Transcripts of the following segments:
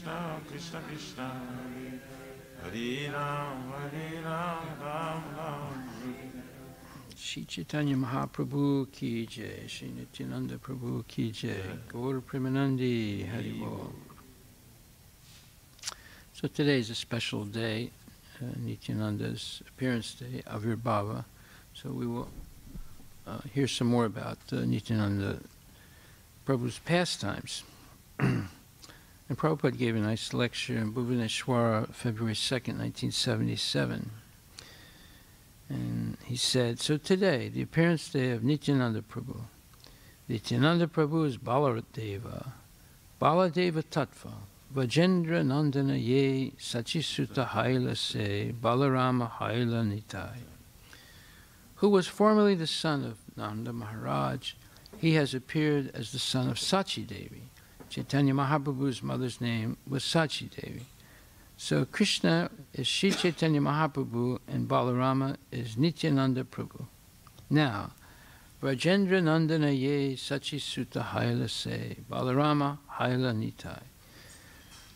Krishna, Krishna Krishna, Hare Ram, Ram Ram. Shri Chaitanya Mahaprabhu ki jai, Shri Nithyananda Prabhu ki jai, Gaur Premanandi, Hari Bol. So today is a special day, Nithyananda's appearance day, Avirbhava. So we will hear some more about Nithyananda Prabhu's pastimes. And Prabhupada gave a nice lecture in Bhubaneswara, February 2nd, 1977. And he said, so today, the appearance day of Nithyananda Prabhu. Nithyananda Prabhu is Baladeva, Baladeva Tattva, Vajendra Nandana Ye Sachisuta Haila Se, Balarama Haila Nitai, who was formerly the son of Nanda Maharaj. He has appeared as the son of Sachi Devi. Chaitanya Mahaprabhu's mother's name was Sachi Devi. So Krishna is Shri Chaitanya Mahaprabhu and Balarama is Nithyananda Prabhu. Now, Vrajendra Nandana Ye Sachi Sutta Haila Se, Balarama Haila Nitai.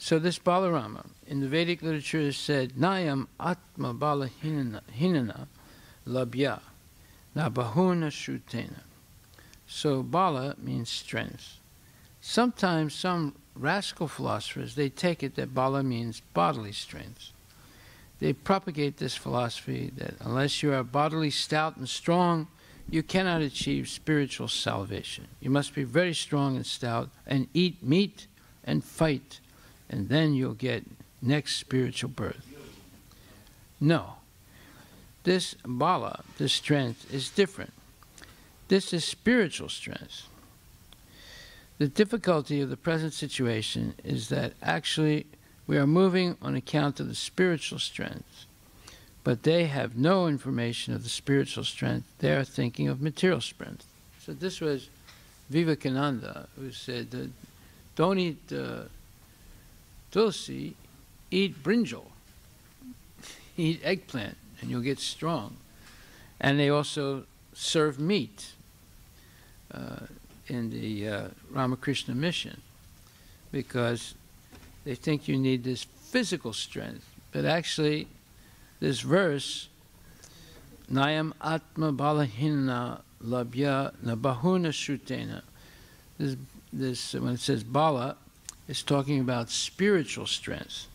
So this Balarama, in the Vedic literature is said, Nayam Atma Bala Hinana Labhya Nabahuna Shrutena. So Bala means strength. Sometimes some rascal philosophers, they take it that Bala means bodily strength. They propagate this philosophy that unless you are bodily stout and strong, you cannot achieve spiritual salvation. You must be very strong and stout and eat meat and fight, and then you'll get next spiritual birth. No. This Bala, this strength, is different. This is spiritual strength. The difficulty of the present situation is that actually we are moving on account of the spiritual strength, but they have no information of the spiritual strength. They are thinking of material strength. So this was Vivekananda who said that don't eat tulsi, eat brinjal, eat eggplant, and you'll get strong. And they also serve meat in the Ramakrishna mission, because they think you need this physical strength. But actually, this verse, Nayam Atma Balahina Labhya Nabahuna Shrutena, this when it says Bala, it's talking about spiritual strength.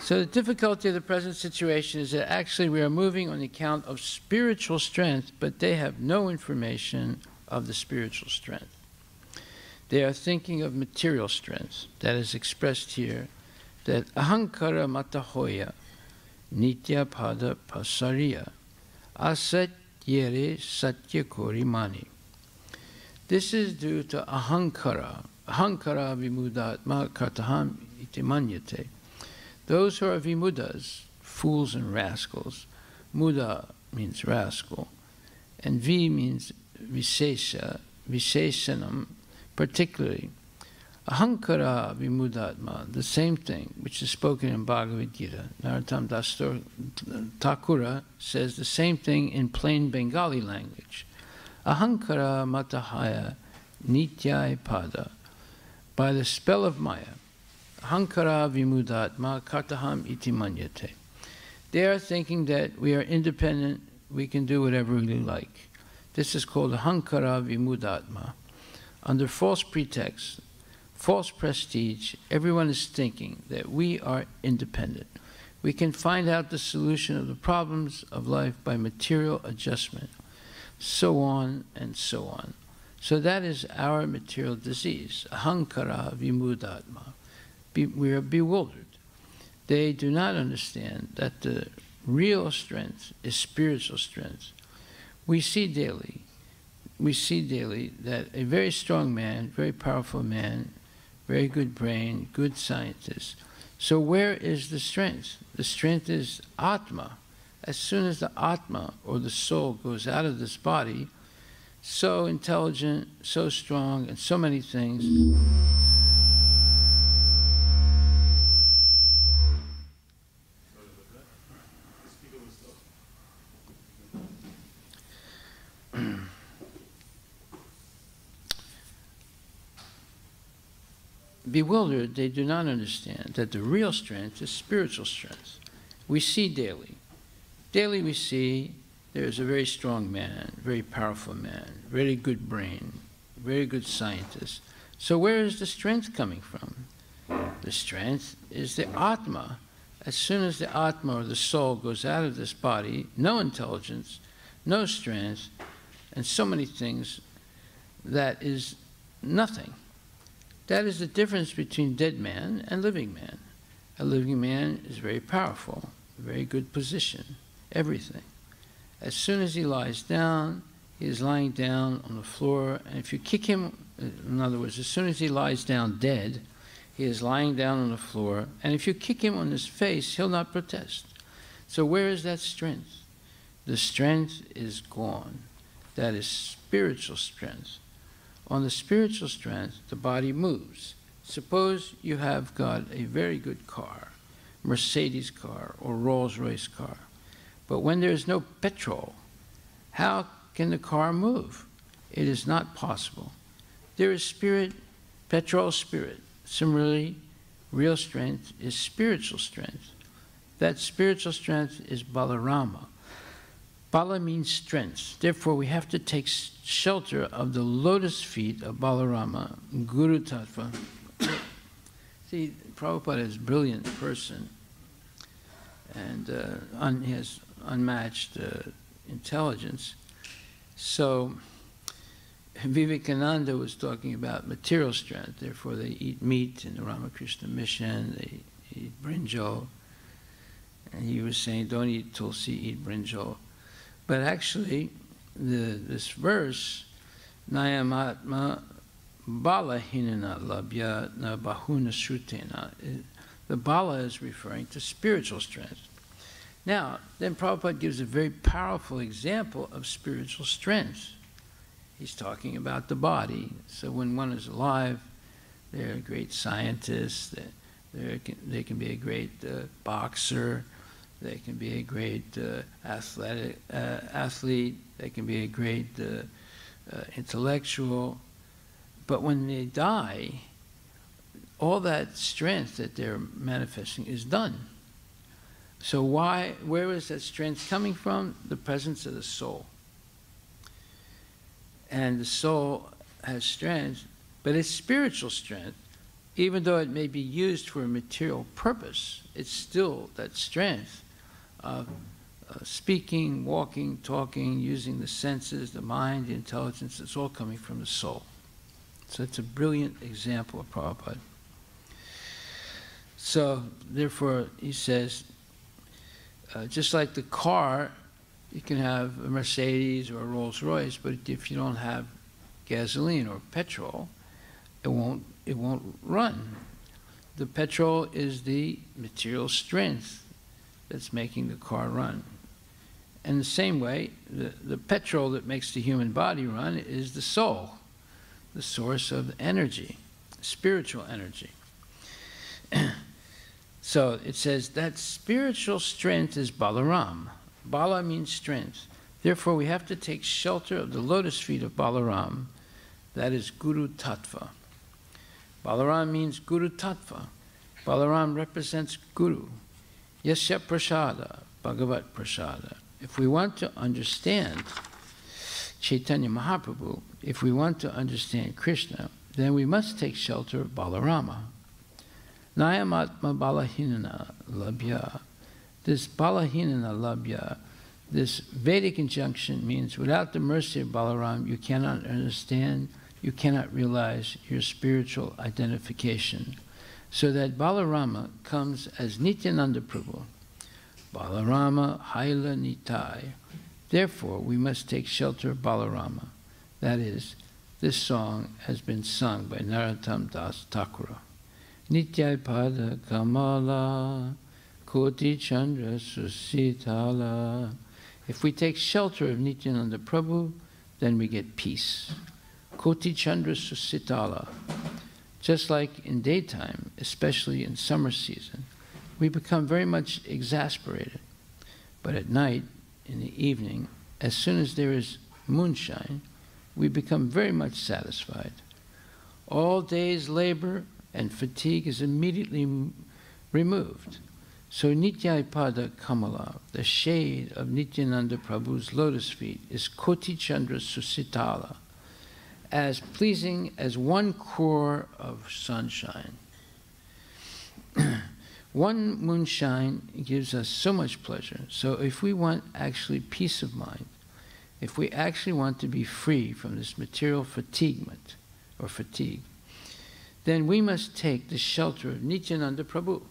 So the difficulty of the present situation is that actually we are moving on account of spiritual strength, but they have no information of the spiritual strength. They are thinking of material strength. That is expressed here, that ahankara matahoya nitya pada pasariya asat yere satya korimani. This is due to ahankara. Ahankara vimudatma kartaham iti manyate. Those who are vimudas, fools and rascals, muda means rascal, and vi means Visesha, Viseshanam, particularly. Ahankara vimudatma, the same thing, which is spoken in Bhagavad Gita. Narottam Das Thakura says the same thing in plain Bengali language. Ahankara matahaya nityai pada. By the spell of Maya, Ahankara vimudatma kartaham iti manyate. They are thinking that we are independent, we can do whatever we like. This is called Ahankara Vimudatma. Under false pretext, false prestige, everyone is thinking that we are independent. We can find out the solution of the problems of life by material adjustment, so on and so on. So that is our material disease, Ahankara Vimudatma. We are bewildered. They do not understand that the real strength is spiritual strength. We see daily that a very strong man, very powerful man, very good brain, good scientist. So where is the strength? The strength is Atma. As soon as the Atma, or the soul, goes out of this body, so intelligent, so strong, and so many things, bewildered, they do not understand that the real strength is spiritual strength. We see daily. Daily we see there is a very strong man, very powerful man, very good brain, very good scientist. So where is the strength coming from? The strength is the Atma. As soon as the Atma or the soul goes out of this body, no intelligence, no strength, and so many things, that is nothing. That is the difference between dead man and living man. A living man is very powerful, very good position, everything. As soon as he lies down, he is lying down on the floor, and if you kick him, in other words, as soon as he lies down dead, he is lying down on the floor, and if you kick him on his face, he'll not protest. So where is that strength? The strength is gone. That is spiritual strength. On the spiritual strength, the body moves. Suppose you have got a very good car, Mercedes car or Rolls-Royce car, but when there is no petrol, how can the car move? It is not possible. There is spirit, petrol spirit. Similarly, real strength is spiritual strength. That spiritual strength is Balarama. Bala means strength. Therefore, we have to take shelter of the lotus feet of Balarama, Guru Tattva. See, Prabhupada is a brilliant person, and he has unmatched intelligence. So Vivekananda was talking about material strength. Therefore, they eat meat in the Ramakrishna mission. They eat brinjal. And he was saying, don't eat tulsi, eat brinjal. But actually, this verse, Nayamatma bala hinana labhya na bahuna shrutena, the bala is referring to spiritual strength. Now, then Prabhupada gives a very powerful example of spiritual strength. He's talking about the body. So when one is alive, they're a great scientist, they can be a great boxer, they can be a great athlete, they can be a great intellectual. But when they die, all that strength that they're manifesting is done. So where is that strength coming from? The presence of the soul. And the soul has strength, but it's spiritual strength. Even though it may be used for a material purpose, it's still that strength of speaking, walking, talking, using the senses, the mind, the intelligence. It's all coming from the soul. So it's a brilliant example of Prabhupada. So therefore, he says, just like the car, you can have a Mercedes or a Rolls-Royce, but if you don't have gasoline or petrol, it won't run. The petrol is the material strength that's making the car run. And the same way, the petrol that makes the human body run is the soul, the source of energy, spiritual energy. So it says that spiritual strength is Balaram. Bala means strength. Therefore, we have to take shelter of the lotus feet of Balaram. That is Guru Tattva. Balaram means Guru Tattva. Balaram represents Guru. Yasya Prasada, Bhagavat Prasada. If we want to understand Chaitanya Mahaprabhu, if we want to understand Krishna, then we must take shelter of Balarama. Nayamatma balahinana labhya. This balahinana labhya, this Vedic injunction means without the mercy of Balaram, you cannot understand, you cannot realize your spiritual identification. So that Balarama comes as Nithyananda Prabhu. Balarama Haila Nitai. Therefore, we must take shelter of Balarama. That is, this song has been sung by Narottam Das Thakura. Nityai Pada Kamala Koti Chandra Susitala. If we take shelter of Nithyananda Prabhu, then we get peace. Koti Chandra Susitala. Just like in daytime, especially in summer season, we become very much exasperated. But at night, in the evening, as soon as there is moonshine, we become very much satisfied. All day's labor and fatigue is immediately removed. So Nityapada Kamala, the shade of Nityananda Prabhu's lotus feet, is Koti Chandra Susitala, as pleasing as 1 crore of sunshine. One moonshine gives us so much pleasure. So if we want actually peace of mind, if we actually want to be free from this material fatigue, then we must take the shelter of Nityananda Prabhu.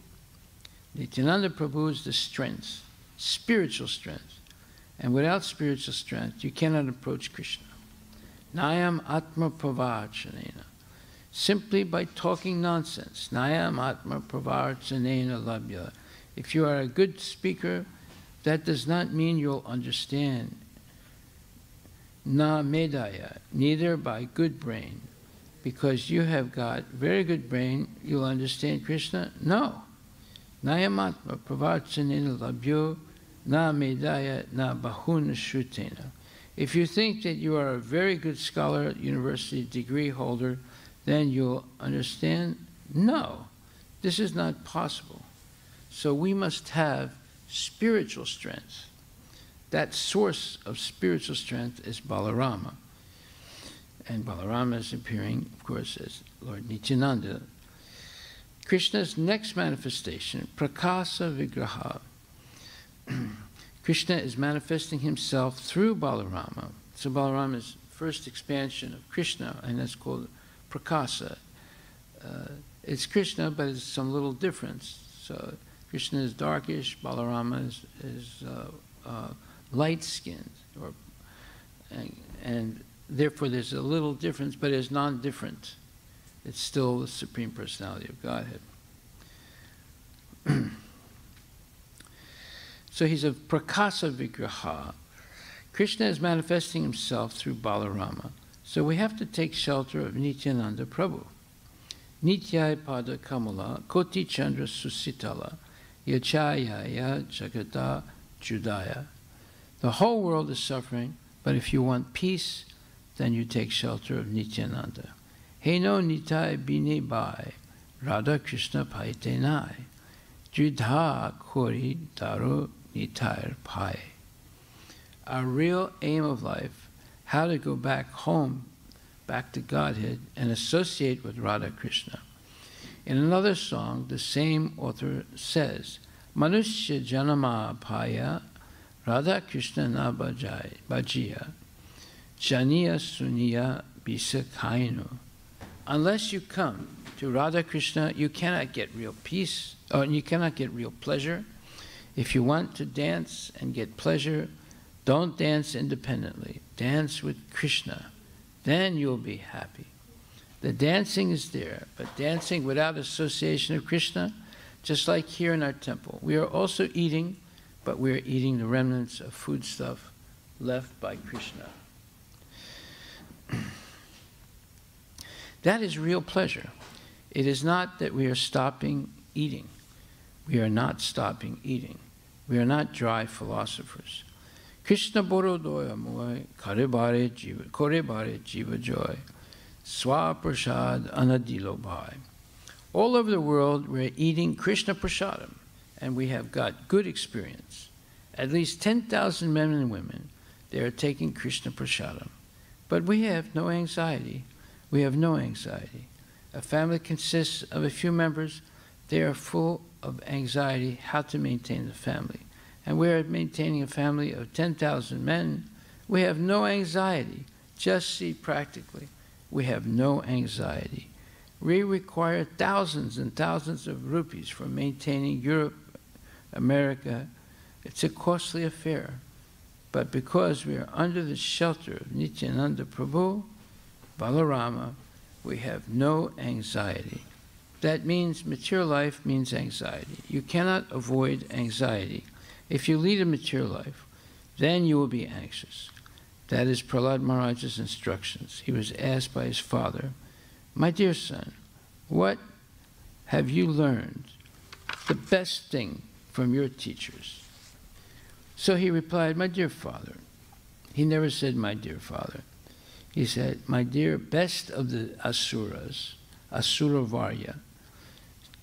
Nityananda Prabhu is the strength, spiritual strength. And without spiritual strength, you cannot approach Krishna. Nayam Atma Pravachanena. Simply by talking nonsense. Nayam Atma Pravachanena Labhya. If you are a good speaker, that does not mean you'll understand. Na Medaya, neither by good brain. Because you have got very good brain, you'll understand Krishna? No. Nayamatma pravachanena labhyo na medaya na bahuna shrutena. If you think that you are a very good scholar, university degree holder, then you'll understand? No, this is not possible. So we must have spiritual strength. That source of spiritual strength is Balarama. And Balarama is appearing, of course, as Lord Nityananda. Krishna's next manifestation, Prakasa Vigraha. Krishna is manifesting himself through Balarama. So Balarama is the first expansion of Krishna, and that's called Prakasa. It's Krishna, but it's some little difference. So Krishna is darkish, Balarama is light-skinned, and therefore there's a little difference, but it's non-different. It's still the Supreme Personality of Godhead. So he's a Prakasa Vigraha. Krishna is manifesting himself through Balarama. So we have to take shelter of Nityananda Prabhu. Nityaya Pada Kamala, Koti Chandra Susitala, Yachayaya Jagata Judaya. The whole world is suffering, but if you want peace, then you take shelter of Nityananda. Heno Nitai Bini Bai, Radha Krishna Paitenai, Judha Kori Daru Nitair Pai. Our real aim of life, how to go back home, back to Godhead, and associate with Radha Krishna. In another song, the same author says, Manushya Janama Paya, Radha Krishna Na Bhajiya, Janiya Suniya Bisa Kainu. Unless you come to Radha Krishna, you cannot get real peace, or you cannot get real pleasure. If you want to dance and get pleasure, don't dance independently. Dance with Krishna. Then you'll be happy. The dancing is there, but dancing without association of Krishna, just like here in our temple. We are also eating, but we are eating the remnants of foodstuff left by Krishna. That is real pleasure. It is not that we are stopping eating. We are not stopping eating. We are not dry philosophers. Krishna Borodoya Moy Karebare Jiva Joy Swa Prasad Anadilo Bhai. All over the world we're eating Krishna Prasadam, and we have got good experience. At least 10,000 men and women, they are taking Krishna Prasadam. But we have no anxiety. We have no anxiety. A family consists of a few members. They are full of anxiety how to maintain the family. And we are maintaining a family of 10,000 men. We have no anxiety. Just see practically. We have no anxiety. We require thousands and thousands of rupees for maintaining Europe, America. It's a costly affair. But because we are under the shelter of Nityananda Prabhu, Balarama, we have no anxiety. That means material life means anxiety. You cannot avoid anxiety. If you lead a material life, then you will be anxious. That is Prahlad Maharaj's instructions. He was asked by his father, "My dear son, what have you learned the best thing from your teachers?" So he replied, "My dear father." He never said, "My dear father." He said, "My dear best of the asuras, Asura Varya,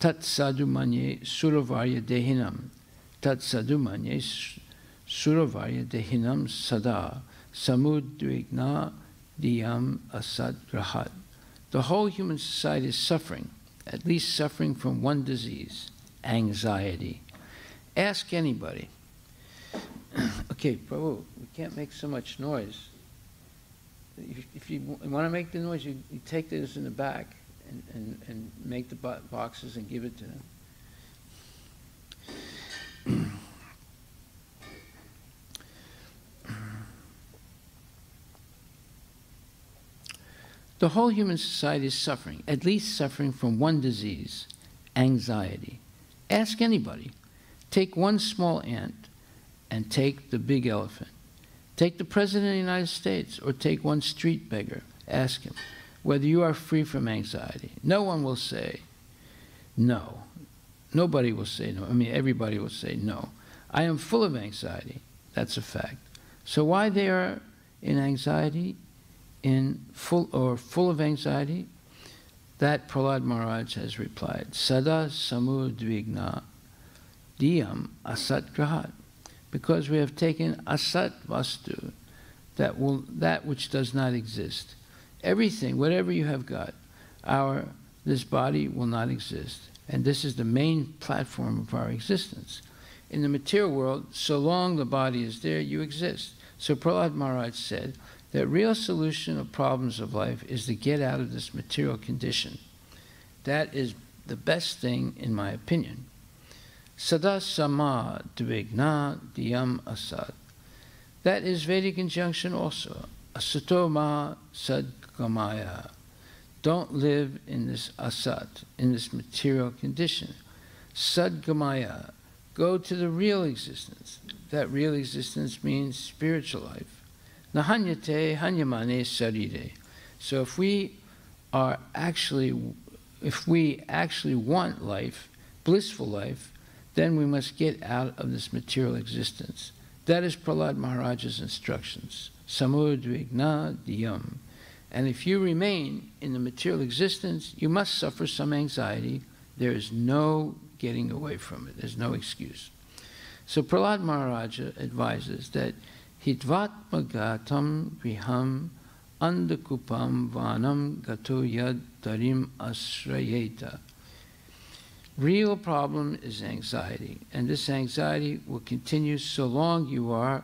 tat sadhumanye suravarya dehinam, tat sadhumanye suravarya dehinam sada samudvigna diyam asad grahat. The whole human society is suffering, at least suffering from one disease, anxiety. Ask anybody. Okay, Prabhu, we can't make so much noise. If you want to make the noise, you take this in the back and make the boxes and give it to them. The whole human society is suffering, at least suffering from one disease, anxiety. Ask anybody. Take one small ant and take the big elephant. Take the President of the United States or take one street beggar. Ask him whether you are free from anxiety. No one will say no. Nobody will say no. I mean, everybody will say no. I am full of anxiety. That's a fact. So why they are in anxiety, full of anxiety? That Prahlad Maharaj has replied. Sada samudvigna diyam asat grahat. Because we have taken asat vastu, that which does not exist. Everything, whatever you have got, this body will not exist. And this is the main platform of our existence. In the material world, so long the body is there, you exist. So Prahlad Maharaj said that real solution of problems of life is to get out of this material condition. That is the best thing, in my opinion. Sada sama dvigna diyam asad. That is Vedic injunction also. Asato ma sadgamaya. Don't live in this asat, in this material condition. Sadgamaya. Go to the real existence. That real existence means spiritual life. Nahanyate hanyamane sarire. So if we actually want life, blissful life, then we must get out of this material existence. That is Prahlad Maharaj's instructions. Samudvigna diyam. And if you remain in the material existence, you must suffer some anxiety. There is no getting away from it. There's no excuse. So Prahlad Maharaj advises that hitvatmagatam griham andakupam vanam gato yad darim asrayeta. Real problem is anxiety, and this anxiety will continue so long you are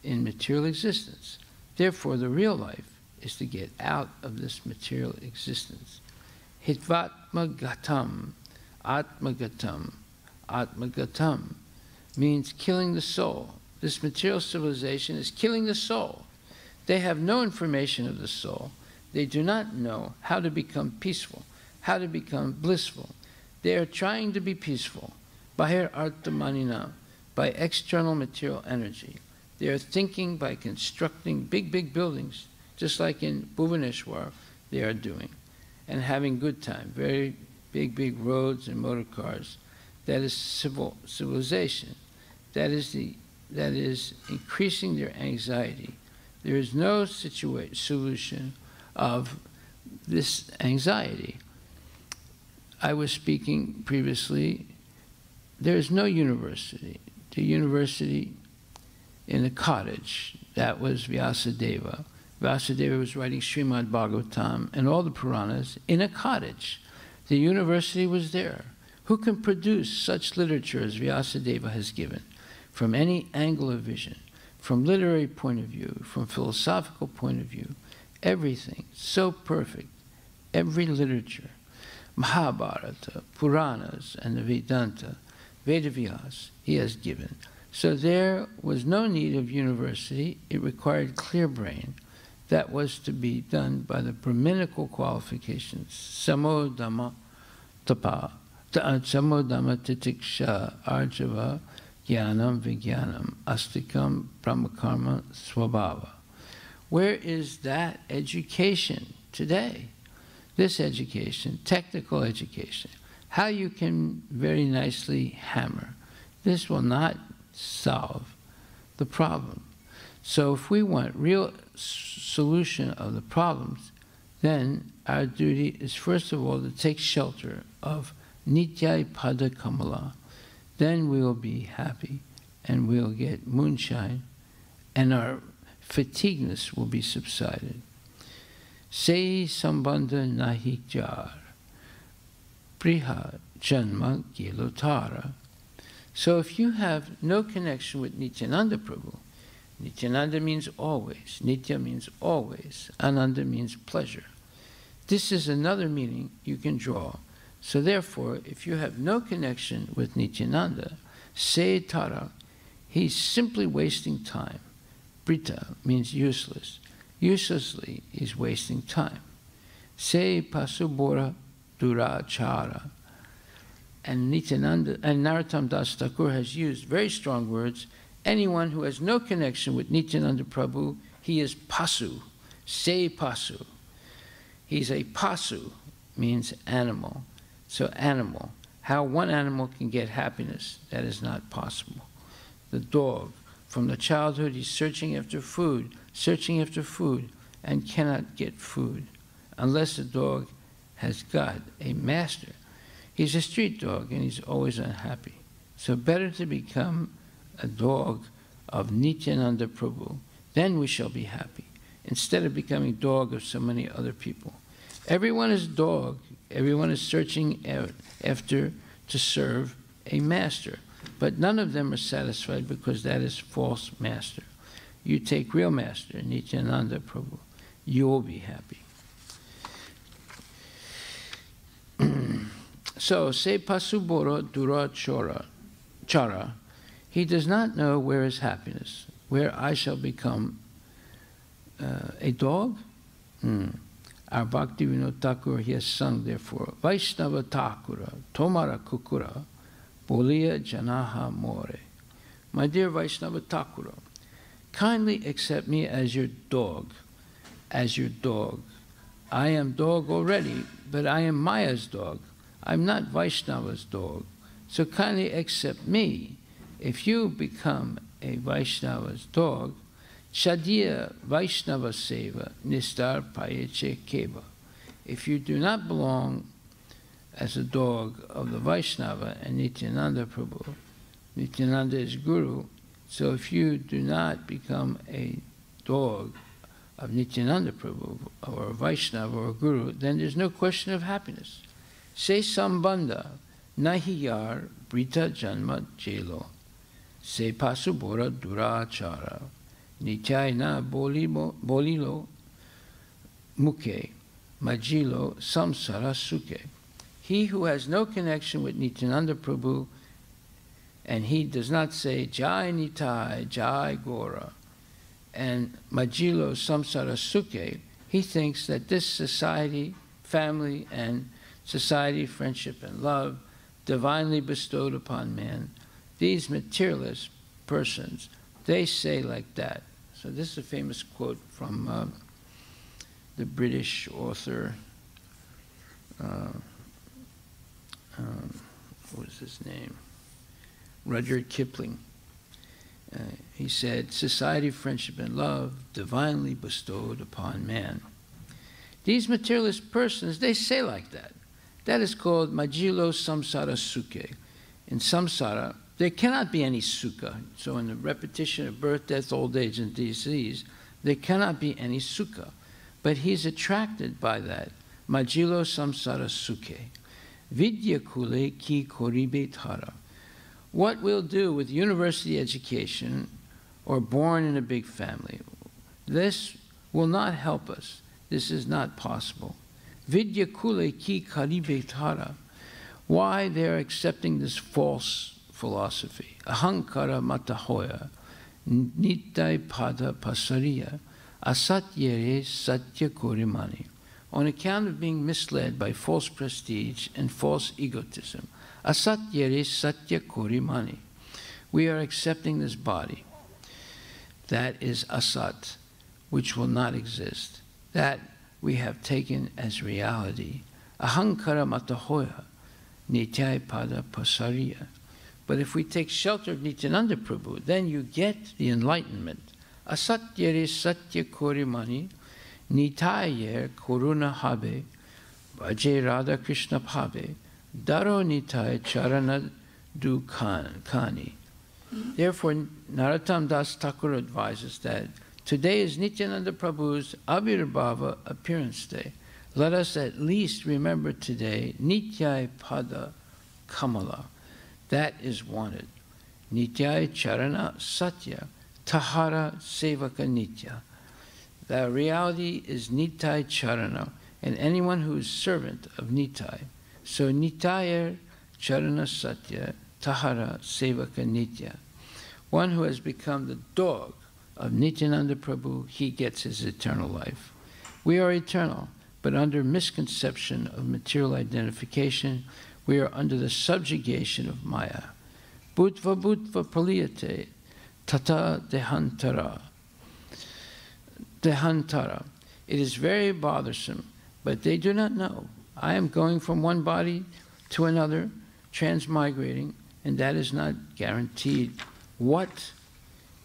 in material existence. Therefore, the real life is to get out of this material existence. Hitvatmagatam, atmagatam. Atmagatam means killing the soul. This material civilization is killing the soul. They have no information of the soul. They do not know how to become peaceful, how to become blissful. They are trying to be peaceful, bahir artamanina, by external material energy. They are thinking by constructing big buildings, just like in Bhubaneswar they are doing, and having good time, very big roads and motor cars. That is civilization. That is increasing their anxiety. There is no solution of this anxiety. I was speaking previously, there is no university. The university in a cottage, that was Vyasadeva. Vyasadeva was writing Srimad Bhagavatam and all the Puranas in a cottage. The university was there. Who can produce such literature as Vyasadeva has given, from any angle of vision, from literary point of view, from philosophical point of view, everything so perfect, every literature. Mahabharata, Puranas, and the Vedanta, Vedavyas, he has given. So there was no need of university. It required clear brain. That was to be done by the Brahminical qualifications. Samodama tapa, samodama titiksha arjava jnanam vijnanam astikam brahmakarma swabhava. Where is that education today? This education, technical education, how you can very nicely hammer. This will not solve the problem. So if we want real solution of the problems, then our duty is first of all to take shelter of Nityai pada kamala. Then we will be happy and we'll get moonshine and our fatigueness will be subsided. Se sambandha nahi jar, priha janma gilotara. So if you have no connection with Nithyananda Prabhu, Nithyananda means always, Nitya means always, Ananda means pleasure. This is another meaning you can draw. So therefore, if you have no connection with Nithyananda, se tara, he's simply wasting time. Brita means useless. Uselessly, he's wasting time. Se pasubora durachara. And Nithyananda and Narottam Das Thakur has used very strong words. Anyone who has no connection with Nithyananda Prabhu, he is pasu. Se pasu. He's a pasu, means animal. So animal. How one animal can get happiness, that is not possible. The dog, from the childhood, he's searching after food, and cannot get food unless the dog has got a master. He's a street dog and he's always unhappy. So better to become a dog of Nithyananda Prabhu, then we shall be happy, instead of becoming dog of so many other people. Everyone is dog, everyone is searching after to serve a master, but none of them are satisfied because that is false master. You take real master, Nithyananda Prabhu, you will be happy. So, se pasuboro dura chara, he does not know where is happiness, where I shall become a dog. Our Bhaktivinoda Thakur, he has sung therefore, Vaishnava Thakura, Tomara Kukura, Bolia Janaha More. My dear Vaishnava Thakura, kindly accept me as your dog, as your dog. I am dog already, but I am Maya's dog. I'm not Vaishnava's dog. So kindly accept me. If you become a Vaishnava's dog, Shadiya Vaishnava Seva Nistar Payeche Keva. If you do not belong as a dog of the Vaishnava and Nithyananda Prabhu, Nithyananda is Guru, so if you do not become a dog of Nithyananda Prabhu or a Vaishnava or a Guru, then there's no question of happiness. Se sambandha nahi yar brita janma jelo, se pasubora durachara, nityai na bolilo muke, majilo samsara suke. He who has no connection with Nithyananda Prabhu and he does not say Jai Nitai, Jai Gora, and Majilo Samsara Suke, he thinks that this society, family, and society, friendship, and love, divinely bestowed upon man, these materialist persons, they say like that. So this is a famous quote from the British author, what is his name? Rudyard Kipling. He said, society, friendship, and love divinely bestowed upon man. These materialist persons, they say like that. That is called Majilo Samsara Suke. In samsara, there cannot be any sukha. So in the repetition of birth, death, old age, and disease, there cannot be any sukha. But he's attracted by that. Majilo Samsara Suke. Vidya kule ki koribe thara. What we'll do with university education or born in a big family, this will not help us. This is not possible. Vidya kule ki karibe thara. Why they're accepting this false philosophy? Ahankara matahoya, nitai pada pasariya, asatyere satya korimani. On account of being misled by false prestige and false egotism. Asatyere satya korimani. We are accepting this body. That is asat, which will not exist. That we have taken as reality. Ahankara matahoya, nityai pada pasariya. But if we take shelter of Nithyananda Prabhu, then you get the enlightenment. Asatyere satya korimani, nitayer koruna habe, Vaje Radha Krishna Bhave, daro nitai charana dukani. Therefore, Narottam Das Thakur advises that today is Nithyananda Prabhu's Abhirbhava appearance day. Let us at least remember today Nityai Pada Kamala. That is wanted. Nityai Charana Satya Tahara Sevaka Nitya. The reality is Nitai Charana, and anyone who is servant of Nitai. So Nitaya Charana Satya Tahara Sevaka Nitya. One who has become the dog of Nithyananda Prabhu, he gets his eternal life. We are eternal, but under misconception of material identification, we are under the subjugation of Maya. Bhutva bhutva praliyate tata dehantara. Dehantara. It is very bothersome, but they do not know. I am going from one body to another, transmigrating, and that is not guaranteed what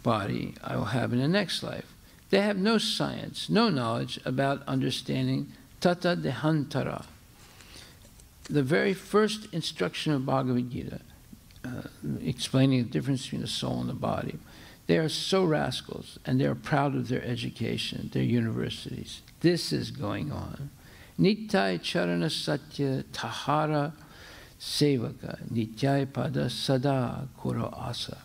body I will have in the next life. They have no science, no knowledge about understanding tata dehantara. The very first instruction of Bhagavad Gita, explaining the difference between the soul and the body. They are so rascals, and they are proud of their education, their universities. This is going on. Nityai charana satya tahara sevaka nityai pada sada koro asa.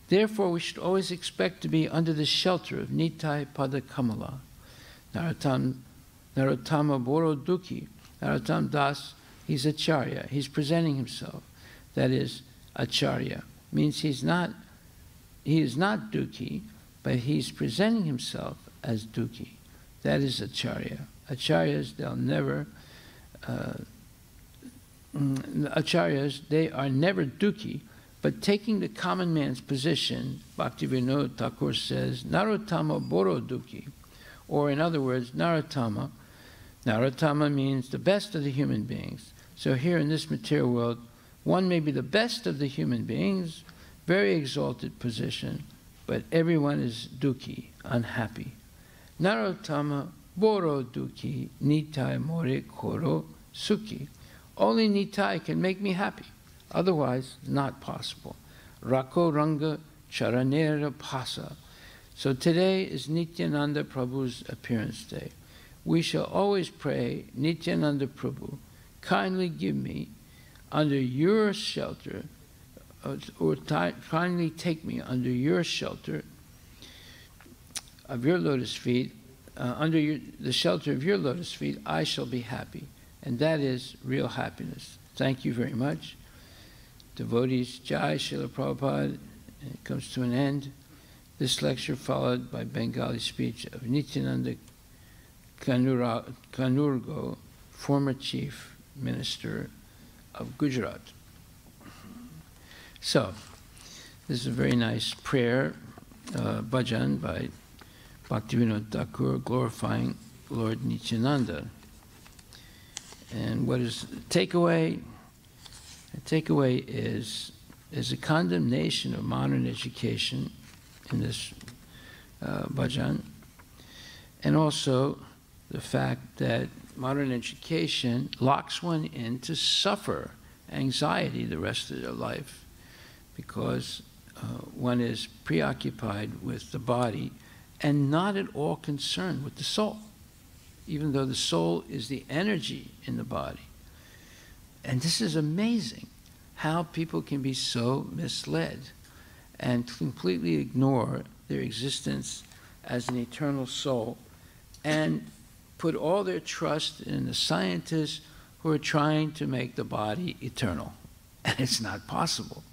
Therefore, we should always expect to be under the shelter of Nitai Pada Kamala. Narottama Boro Dukhi. Narottam Das, he's Acharya. He's presenting himself. That is, Acharya. Means he is not Dukhi, but he's presenting himself as Dukhi. That is Acharya. Acharyas, they'll never... Acharyas, they are never Dukhi, but taking the common man's position, Bhaktivinoda Thakur says, Narottama Boro Dukhi, or in other words, Narottama. Narottama means the best of the human beings. So here in this material world, one may be the best of the human beings, very exalted position, but everyone is Dukhi, unhappy. Narottama Boro Dukhi Nitai More Koro Sukhi. Only Nitai can make me happy. Otherwise, not possible. Rako Ranga Charanera Pasa. So today is Nithyananda Prabhu's appearance day. We shall always pray, Nithyananda Prabhu, kindly give me under your shelter, or kindly take me under your shelter of your lotus feet, under the shelter of your lotus feet, I shall be happy. And that is real happiness. Thank you very much. Devotees, Jai Srila Prabhupada, and it comes to an end. This lecture followed by Bengali speech of Nithyananda Kanurgo, former Chief Minister of Gujarat. So, this is a very nice prayer, bhajan by Bhaktivinoda Thakur, glorifying Lord Nithyananda. And what is the takeaway? The takeaway is a condemnation of modern education in this bhajan, and also the fact that modern education locks one in to suffer anxiety the rest of their life, because one is preoccupied with the body and not at all concerned with the soul, even though the soul is the energy in the body. And this is amazing, how people can be so misled and completely ignore their existence as an eternal soul and put all their trust in the scientists who are trying to make the body eternal. And it's not possible.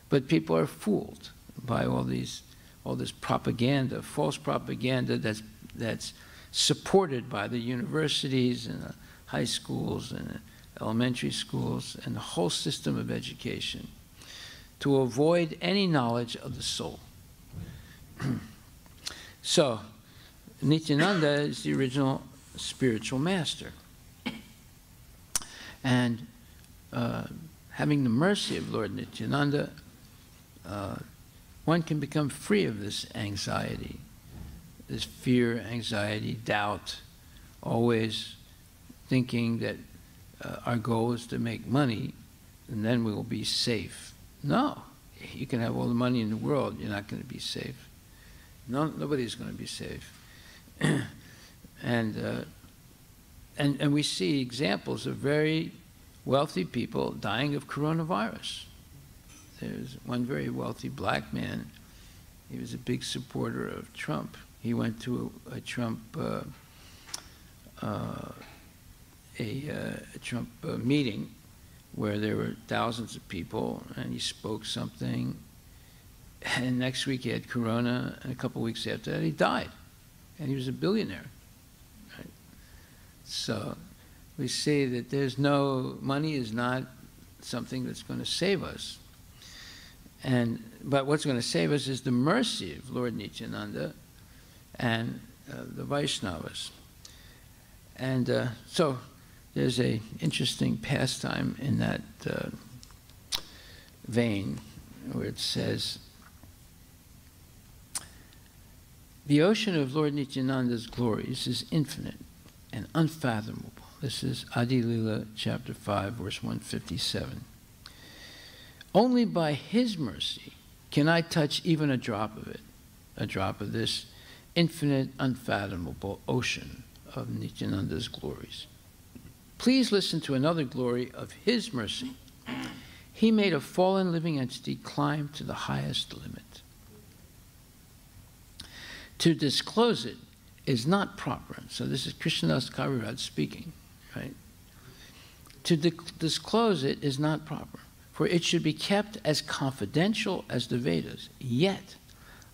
But people are fooled by all this propaganda, false propaganda that's supported by the universities and the high schools and the elementary schools and the whole system of education to avoid any knowledge of the soul. So, Nithyananda is the original spiritual master. And having the mercy of Lord Nithyananda, one can become free of this anxiety, this fear, anxiety, doubt, always thinking that our goal is to make money, and then we will be safe. No, you can have all the money in the world, you're not going to be safe. No, nobody's going to be safe. And we see examples of very wealthy people dying of coronavirus. There's one very wealthy black man. He was a big supporter of Trump. He went to a Trump meeting where there were thousands of people, and he spoke something. And next week he had corona, and a couple of weeks after that he died, and he was a billionaire. Right? So we see that there's no money is not something that's going to save us. But what's going to save us is the mercy of Lord Nithyananda and the Vaishnavas. And so there's an interesting pastime in that vein where it says, the ocean of Lord Nithyananda's glories is infinite and unfathomable. This is Adi Lila, chapter 5, verse 157. Only by his mercy can I touch even a drop of this infinite, unfathomable ocean of Nithyananda's glories. Please listen to another glory of his mercy. He made a fallen living entity climb to the highest limit. To disclose it is not proper. So this is Krishnadas Kaviraj speaking, right? To disclose it is not proper, for it should be kept as confidential as the Vedas. Yet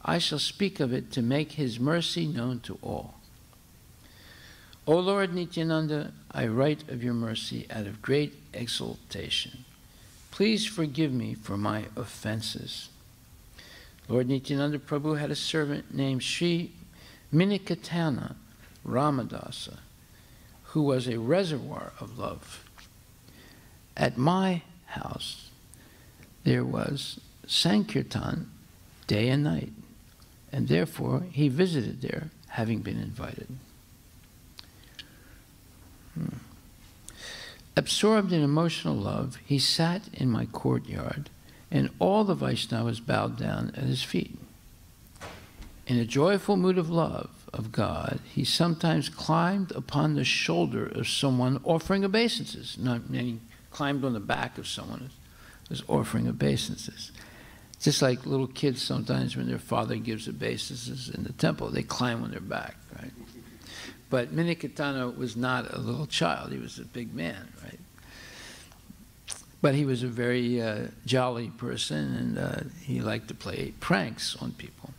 I shall speak of it to make his mercy known to all. O Lord Nithyananda, I write of your mercy out of great exultation. Please forgive me for my offenses. Lord Nithyananda Prabhu had a servant named Sri Minikatana Ramadasa, who was a reservoir of love. At my house, there was Sankirtan day and night, and therefore he visited there, having been invited. Absorbed in emotional love, he sat in my courtyard, and all the Vaishnavas bowed down at his feet. In a joyful mood of love of God, he sometimes climbed upon the shoulder of someone offering obeisances. He climbed on the back of someone who was offering obeisances. Just like little kids sometimes when their father gives obeisances in the temple, they climb on their back, right? But Minikatana was not a little child, he was a big man, right? But he was a very jolly person, and he liked to play pranks on people.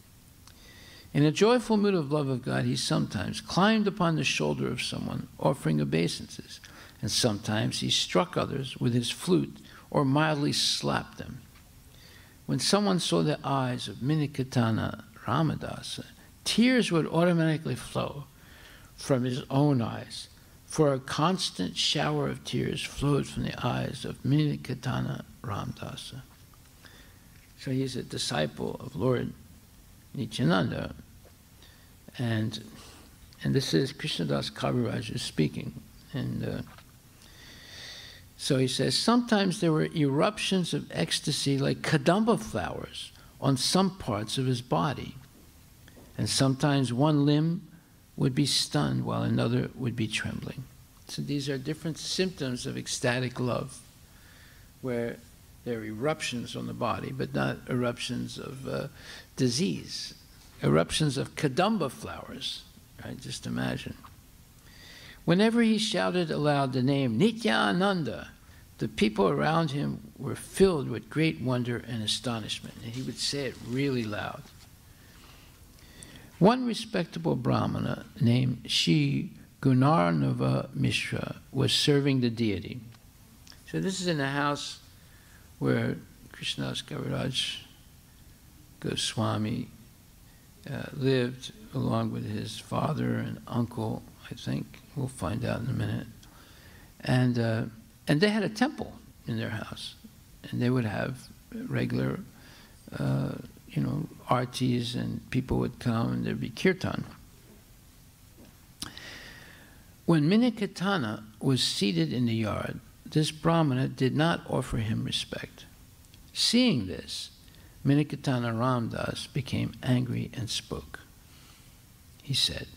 In a joyful mood of love of God, he sometimes climbed upon the shoulder of someone offering obeisances, and sometimes he struck others with his flute or mildly slapped them. When someone saw the eyes of Minikatana Ramadasa, tears would automatically flow from his own eyes, for a constant shower of tears flowed from the eyes of Minikatana Ramadasa. So he's a disciple of Lord Nithyananda, and this is Krishnadas Kaviraj speaking. And so he says, sometimes there were eruptions of ecstasy like kadamba flowers on some parts of his body, and sometimes one limb would be stunned while another would be trembling. So these are different symptoms of ecstatic love, where there are eruptions on the body, but not eruptions of disease. Eruptions of kadamba flowers, right? Just imagine. Whenever he shouted aloud the name Nithyananda, the people around him were filled with great wonder and astonishment, and he would say it really loud. One respectable Brahmana named Shri Gunarnava Mishra was serving the deity. So this is in a house where Krishnadas Kaviraj Goswami lived along with his father and uncle, I think. We'll find out in a minute. And they had a temple in their house, and they would have regular Aartis, and people would come, and there'd be kirtan. When Minikatana was seated in the yard, this Brahmana did not offer him respect. Seeing this, Minikatana Ramdas became angry and spoke. He said,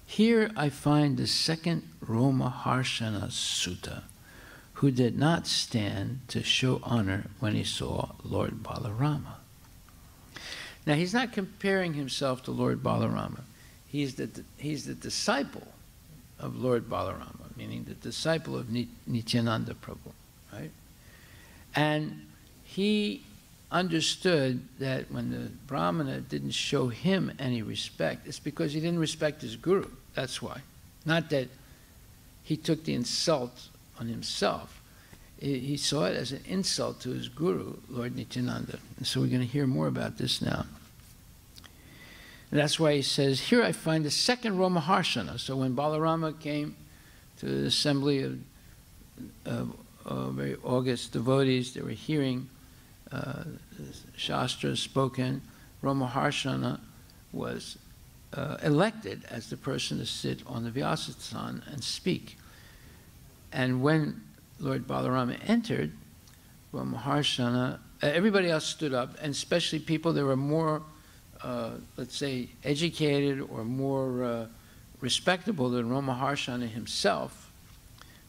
"Here I find the second Romaharshana Sutta, who did not stand to show honor when he saw Lord Balarama." Now, he's not comparing himself to Lord Balarama. He's the disciple of Lord Balarama, meaning the disciple of Nithyananda Prabhu, right? And he understood that when the Brahmana didn't show him any respect, it's because he didn't respect his guru. That's why. Not that he took the insult on himself. He saw it as an insult to his guru, Lord Nithyananda. And so we're going to hear more about this now. And that's why he says, "Here I find the second Romaharshana." So when Balarama came to the assembly of very august devotees, they were hearing Shastra spoken. Romaharshana was elected as the person to sit on the Vyasasana and speak. And when Lord Balarama entered, Romaharshana, everybody else stood up, and especially people that were more, let's say, educated or more respectable than Romaharshana himself.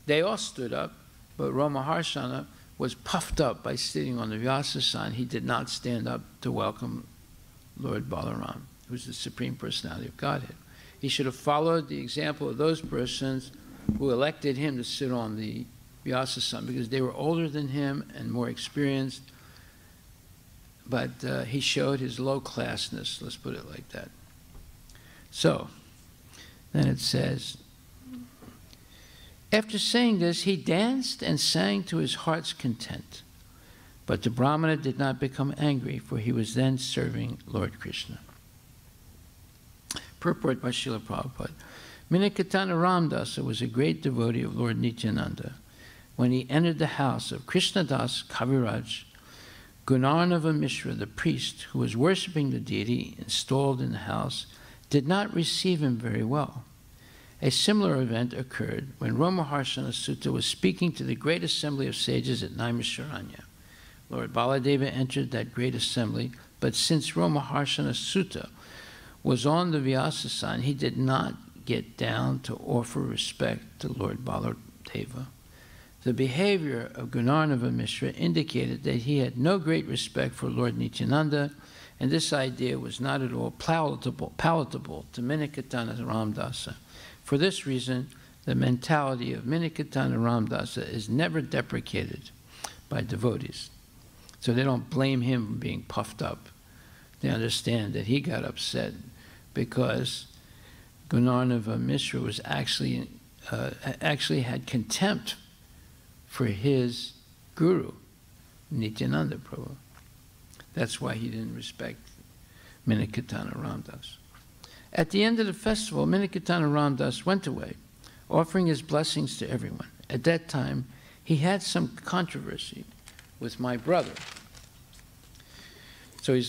They all stood up, but Romaharshana was puffed up by sitting on the Vyasasana. He did not stand up to welcome Lord Balaram, who's the Supreme Personality of Godhead. He should have followed the example of those persons who elected him to sit on the Vyasasana, because they were older than him and more experienced, but he showed his low-classness, let's put it like that. So, then it says, after saying this, he danced and sang to his heart's content. But the Brahmana did not become angry, for he was then serving Lord Krishna. Purport by Srila Prabhupada. Minikatana Ramdasa was a great devotee of Lord Nithyananda. When he entered the house of Krishnadas Kaviraj, Gunarnava Mishra, the priest who was worshipping the deity installed in the house, did not receive him very well. A similar event occurred when Romaharshana Sutta was speaking to the great assembly of sages at Naimisharanya. Lord Baladeva entered that great assembly, but since Romaharshana Sutta was on the Vyasasana, he did not get down to offer respect to Lord Baladeva. The behavior of Gunarnava Mishra indicated that he had no great respect for Lord Nithyananda, and this idea was not at all palatable to Minikatana Ramdasa. For this reason, the mentality of Minikatana Ramdasa is never deprecated by devotees. So they don't blame him for being puffed up. They understand that he got upset because Gunarnava Mishra was actually had contempt for his guru, Nithyananda Prabhu. That's why he didn't respect Minikatana Ramdas. At the end of the festival, Minikatana Ramdas went away, offering his blessings to everyone. At that time, he had some controversy with my brother. So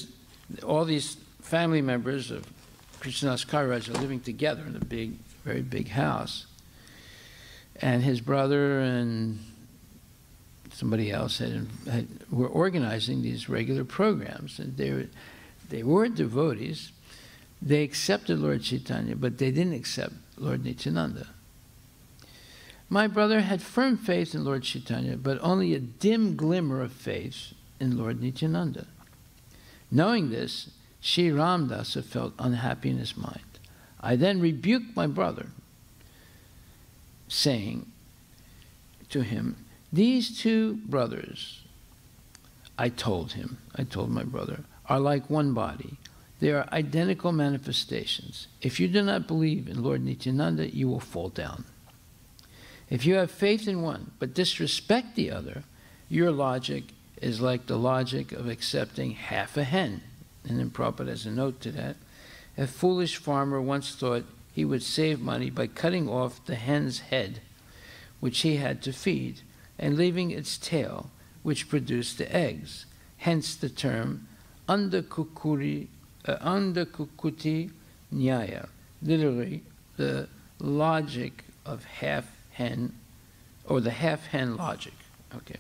all these family members of Krishnadas Kaviraj are living together in a big, very big house. And his brother and somebody else were organizing these regular programs. And they were devotees. They accepted Lord Chaitanya, but they didn't accept Lord Nithyananda. My brother had firm faith in Lord Chaitanya, but only a dim glimmer of faith in Lord Nithyananda. Knowing this, Sri Ramdasa felt unhappy in his mind. I then rebuked my brother, saying to him, "These two brothers," I told my brother, "are like one body. They are identical manifestations. If you do not believe in Lord Nithyananda, you will fall down. If you have faith in one, but disrespect the other, your logic is like the logic of accepting half a hen." And then Prabhupada has a note to that. A foolish farmer once thought he would save money by cutting off the hen's head, which he had to feed, and leaving its tail, which produced the eggs. Hence the term Andakukuti Nyaya, literally the logic of half-hen, or the half-hen logic. Okay.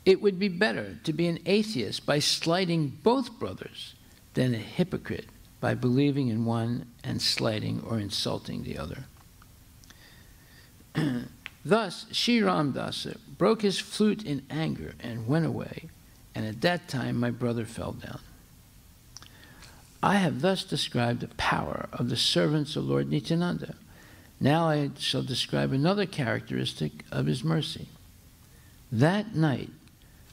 It would be better to be an atheist by slighting both brothers than a hypocrite by believing in one and slighting or insulting the other. Thus, Sri Ramdasa broke his flute in anger and went away, and at that time my brother fell down. I have thus described the power of the servants of Lord Nithyananda. Now I shall describe another characteristic of his mercy. That night,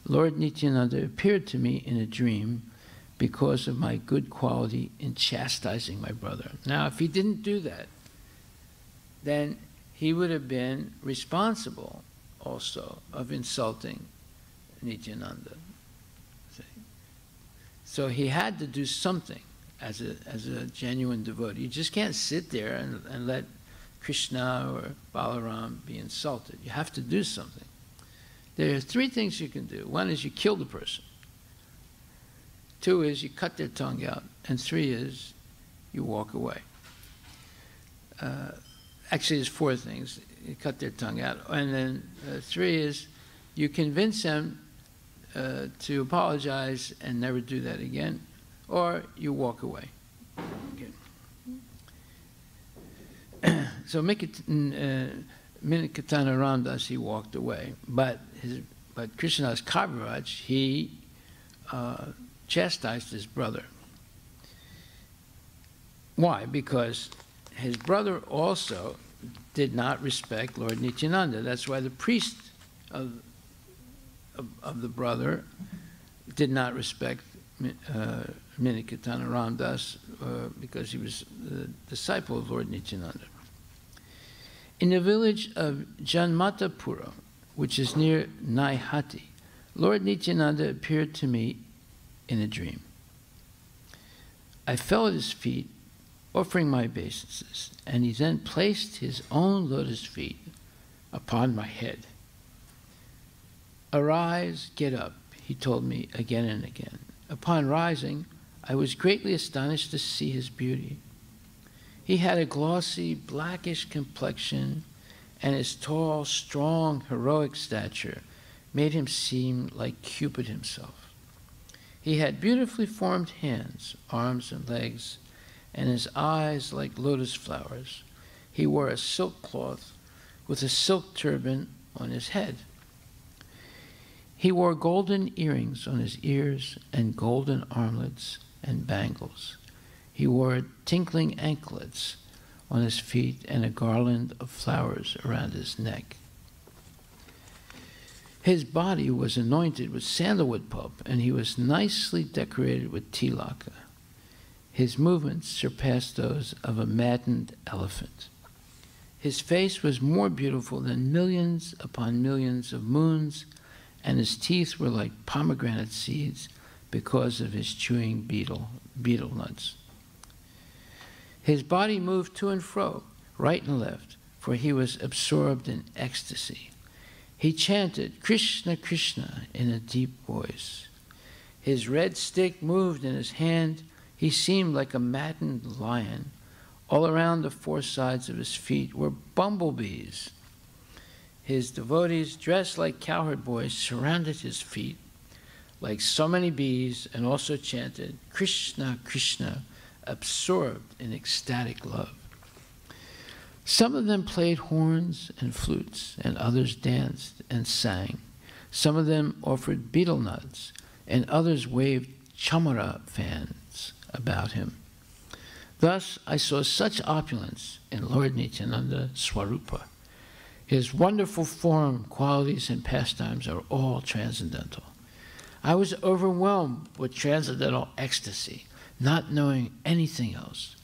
Lord Nithyananda appeared to me in a dream because of my good quality in chastising my brother. Now, if he didn't do that, then he would have been responsible also of insulting Nithyananda. So he had to do something as a genuine devotee. You just can't sit there and let Krishna or Balaram be insulted. You have to do something. There are three things you can do. One is you kill the person. Two is you cut their tongue out. And three is you walk away. Actually, there's four things. You cut their tongue out. And then three is you convince them to apologize and never do that again, or you walk away. Okay. So Minikatana Ramdas, he walked away. But Krishnadas Kaviraj, he chastised his brother. Why? Because his brother also did not respect Lord Nithyananda. That's why the priest of the brother did not respect Minikatana Ramdas because he was the disciple of Lord Nithyananda. In the village of Janmatapura, which is near Naihati, Lord Nithyananda appeared to me in a dream. I fell at his feet, offering my obeisances, and he then placed his own lotus feet upon my head. Arise, get up, he told me again and again. Upon rising, I was greatly astonished to see his beauty. He had a glossy, blackish complexion, and his tall, strong, heroic stature made him seem like Cupid himself. He had beautifully formed hands, arms, and legs, and his eyes like lotus flowers. He wore a silk cloth with a silk turban on his head. He wore golden earrings on his ears and golden armlets and bangles. He wore tinkling anklets on his feet and a garland of flowers around his neck. His body was anointed with sandalwood pulp, and he was nicely decorated with tilaka. His movements surpassed those of a maddened elephant. His face was more beautiful than millions upon millions of moons, and his teeth were like pomegranate seeds because of his chewing beetle nuts. His body moved to and fro, right and left, for he was absorbed in ecstasy. He chanted, Krishna, Krishna, in a deep voice. His red stick moved in his hand. He seemed like a maddened lion. All around the four sides of his feet were bumblebees. His devotees, dressed like cowherd boys, surrounded his feet like so many bees and also chanted, Krishna, Krishna, absorbed in ecstatic love. Some of them played horns and flutes, and others danced and sang. Some of them offered betel nuts, and others waved chamara fans about him. Thus I saw such opulence in Lord Nithyananda Swarupa. His wonderful form, qualities, and pastimes are all transcendental. I was overwhelmed with transcendental ecstasy, not knowing anything else.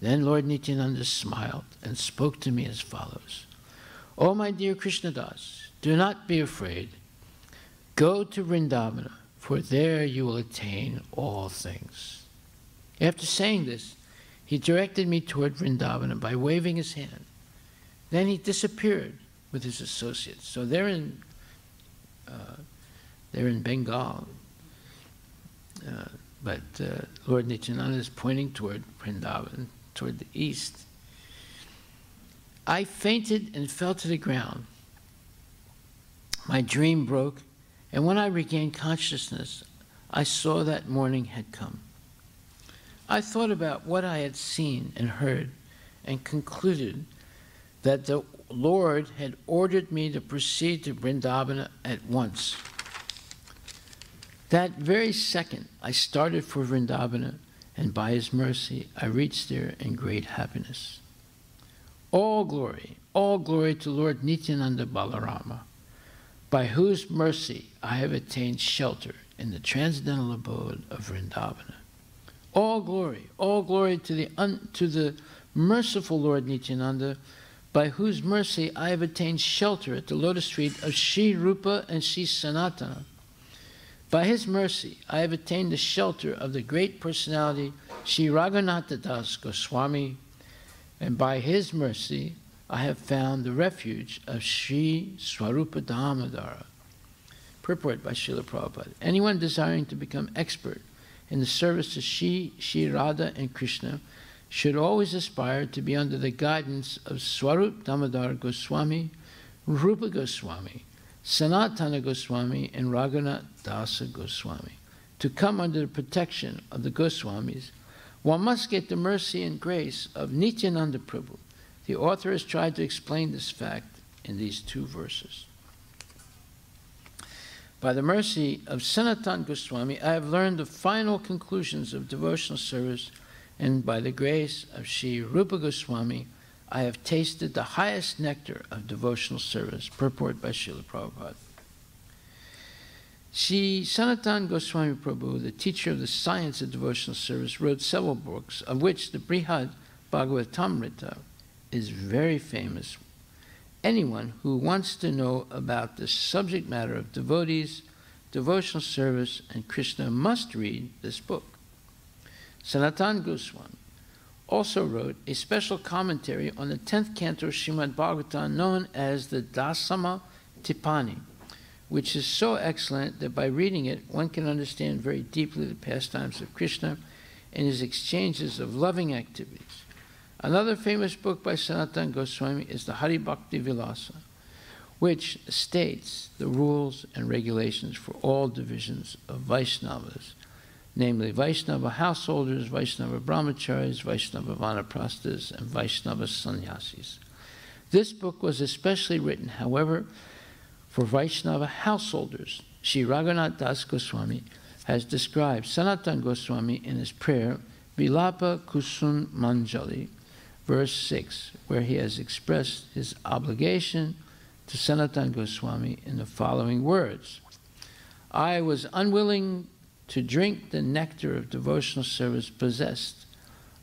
Then Lord Nithyananda smiled and spoke to me as follows. O my dear Krishnadas, do not be afraid. Go to Vrindavana, for there you will attain all things. After saying this, he directed me toward Vrindavana by waving his hand. Then he disappeared with his associates. So they're in Bengal. But Lord Nithyananda is pointing toward Vrindavan toward the east. I fainted and fell to the ground. My dream broke, and when I regained consciousness, I saw that morning had come. I thought about what I had seen and heard and concluded that the Lord had ordered me to proceed to Vrindavana at once. That very second, I started for Vrindavana, and by His mercy, I reached there in great happiness. All glory to Lord Nithyananda Balarama, by whose mercy I have attained shelter in the transcendental abode of Vrindavana. All glory to the merciful Lord Nithyananda, by whose mercy I have attained shelter at the lotus feet of Sri Rupa and Sri Sanatana. By his mercy, I have attained the shelter of the great personality Sri Raghunatha Das Goswami, and by his mercy, I have found the refuge of Sri Swarupa Damodara. Purport by Srila Prabhupada. Anyone desiring to become expert in the service of Sri Radha and Krishna should always aspire to be under the guidance of Swarup Damodar Goswami, Rupa Goswami, Sanatana Goswami, and Raghunath Dasa Goswami. To come under the protection of the Goswamis, one must get the mercy and grace of Nithyananda Prabhu. The author has tried to explain this fact in these two verses. By the mercy of Sanatana Goswami, I have learned the final conclusions of devotional service, and by the grace of Sri Rupa Goswami, I have tasted the highest nectar of devotional service. Purport by Srila Prabhupada. Sri Sanatana Goswami Prabhu, the teacher of the science of devotional service, wrote several books, of which the Brihad Bhagavatamrita is very famous. Anyone who wants to know about the subject matter of devotees, devotional service, and Krishna must read this book. Sanatana Goswami also wrote a special commentary on the 10th canto of Srimad Bhagavatam known as the Dasama Tipani, which is so excellent that by reading it, one can understand very deeply the pastimes of Krishna and his exchanges of loving activities. Another famous book by Sanatana Goswami is the Hari Bhakti Vilasa, which states the rules and regulations for all divisions of Vaishnavas, namely Vaishnava householders, Vaishnava brahmacharis, Vaishnava vanaprasthas, and Vaishnava sannyasis. This book was especially written, however, for Vaishnava householders. Sri Raghunath Das Goswami has described Sanatana Goswami in his prayer, Vilapa Kusun Manjali, verse 6, where he has expressed his obligation to Sanatana Goswami in the following words: I was unwilling to drink the nectar of devotional service possessed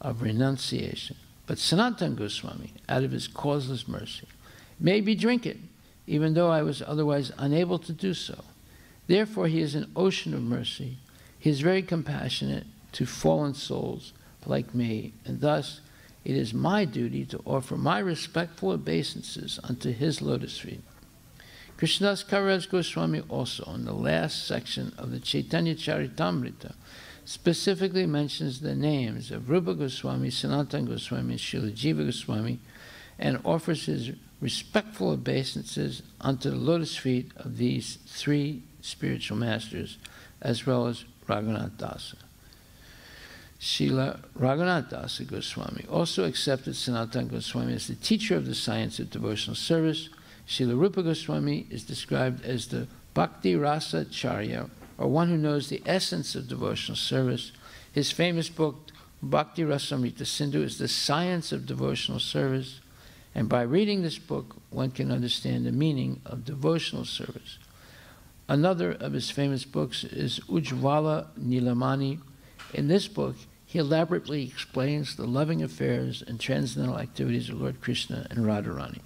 of renunciation, but Sanatana Goswami, out of his causeless mercy, made me drink it, even though I was otherwise unable to do so. Therefore, he is an ocean of mercy. He is very compassionate to fallen souls like me, and thus it is my duty to offer my respectful obeisances unto his lotus feet. Krishnadas Kaviraj Goswami also, in the last section of the Chaitanya Charitamrita, specifically mentions the names of Rupa Goswami, Sanatana Goswami, and Srila Jiva Goswami, and offers his respectful obeisances unto the lotus feet of these three spiritual masters, as well as Raghunath Dasa. Srila Raghunath Dasa Goswami also accepted Sanatana Goswami as the teacher of the science of devotional service. Srila Rupa Goswami is described as the Bhakti Rasa Charya, or one who knows the essence of devotional service. His famous book, Bhakti Rasamrita Sindhu, is the science of devotional service, and by reading this book, one can understand the meaning of devotional service. Another of his famous books is Ujjvala Nilamani. In this book, he elaborately explains the loving affairs and transcendental activities of Lord Krishna and Radharani.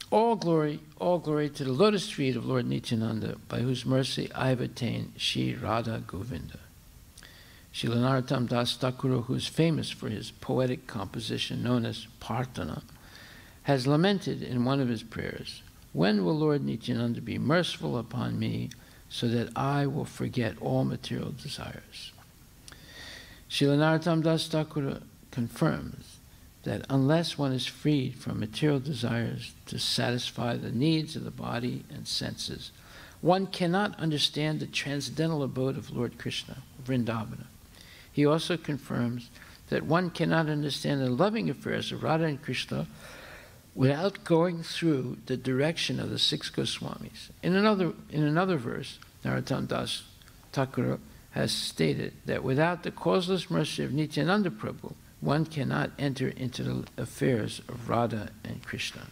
All glory to the lotus feet of Lord Nithyananda, by whose mercy I have attained Sri Radha Govinda. Srila Narottam Das Thakur, who is famous for his poetic composition known as Parthana, has lamented in one of his prayers, when will Lord Nithyananda be merciful upon me so that I will forget all material desires? Srila Narottam Das Thakur confirms that unless one is freed from material desires to satisfy the needs of the body and senses, one cannot understand the transcendental abode of Lord Krishna, Vrindavana. He also confirms that one cannot understand the loving affairs of Radha and Krishna without going through the direction of the six Goswamis. In another verse, Narottam Das Thakur has stated that without the causeless mercy of Nithyananda Prabhu, one cannot enter into the affairs of Radha and Krishna.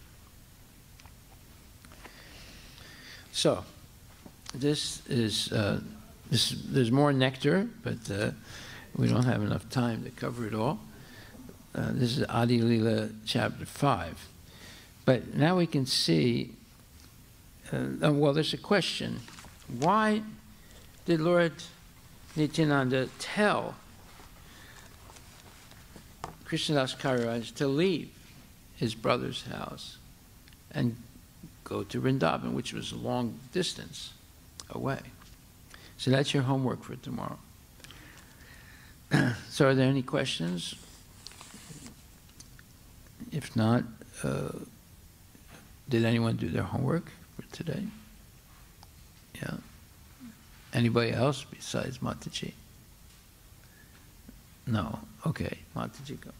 So, this is there's more nectar, but we don't have enough time to cover it all. This is Adi Lila chapter 5. But now we can see, well, there's a question. Why did Lord Nithyananda tell Krishnadas Kaviraj to leave his brother's house and go to Vrindavan, which was a long distance away? So that's your homework for tomorrow. So are there any questions? If not, did anyone do their homework for today? Yeah. Anybody else besides Mataji? No. Okay, Mataji, go.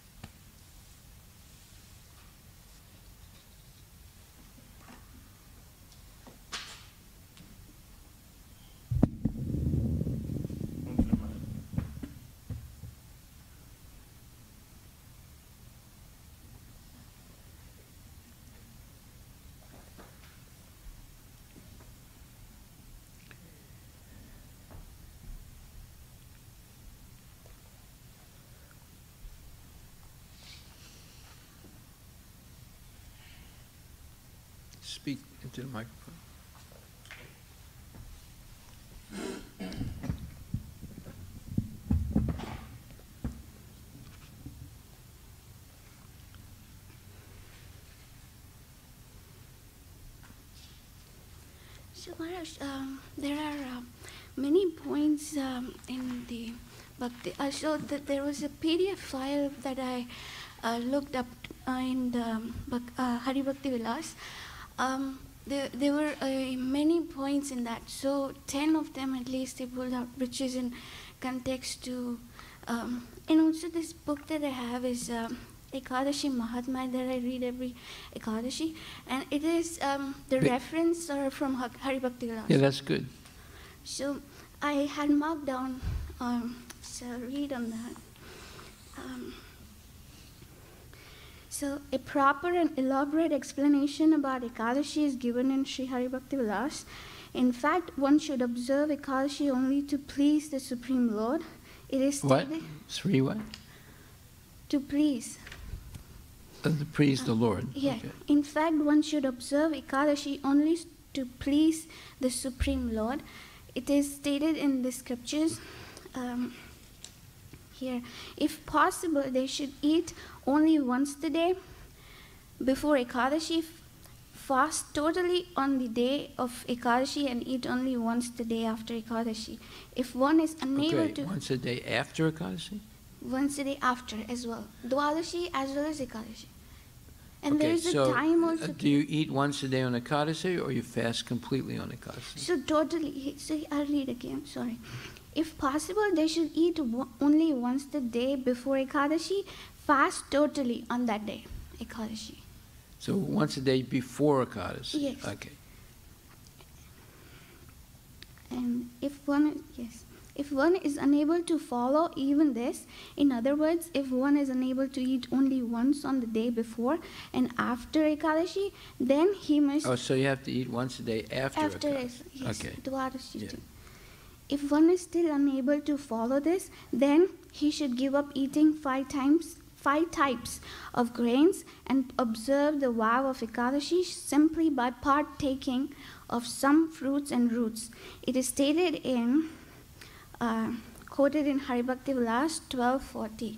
Speak into the microphone. So Maharaj, there are many points in the Bhakti. So there was a PDF file that I looked up in the Hari Bhakti Vilas. There were many points in that. So 10 of them at least they pulled out, which is in context to, and also this book that I have is Ekadashi Mahatma that I read every Ekadashi, and it is the reference are from Hari Bhakti Vilas. Yeah, that's good. So I had marked down, so I'll read on that. So a proper and elaborate explanation about Ekadashi is given in Sri Hari Bhakti Vilas. In fact, one should observe Ekadashi only to please the Supreme Lord. It is stated, what? Sri what? To please. To please the Lord. Yeah. Okay. In fact, one should observe Ekadashi only to please the Supreme Lord. It is stated in the scriptures here. If possible, they should eat only once a day before Ekadashi, fast totally on the day of Ekadashi, and eat only once a day after Ekadashi. If one is unable to... once a day after Ekadashi? Once a day after as well. Dwadashi as well as Ekadashi. And Okay, there is so a time also... do you eat once a day on Ekadashi, or you fast completely on Ekadashi? So totally, so I'll read again, sorry. If possible, they should eat only once a day before Ekadashi, fast totally on that day, Ekadashi. So once a day before Ekadashi? Yes. Okay. And if one is unable to follow even this, in other words, if one is unable to eat only once on the day before and after Ekadashi, then he must... Oh, so you have to eat once a day after Ekadashi? Yes, okay. Dwadashi Yeah. too. If one is still unable to follow this, then he should give up eating 5 types of grains and observe the vow of Ekadashi simply by partaking of some fruits and roots. It is stated in, quoted in Hari Bhakti Vilas 1240.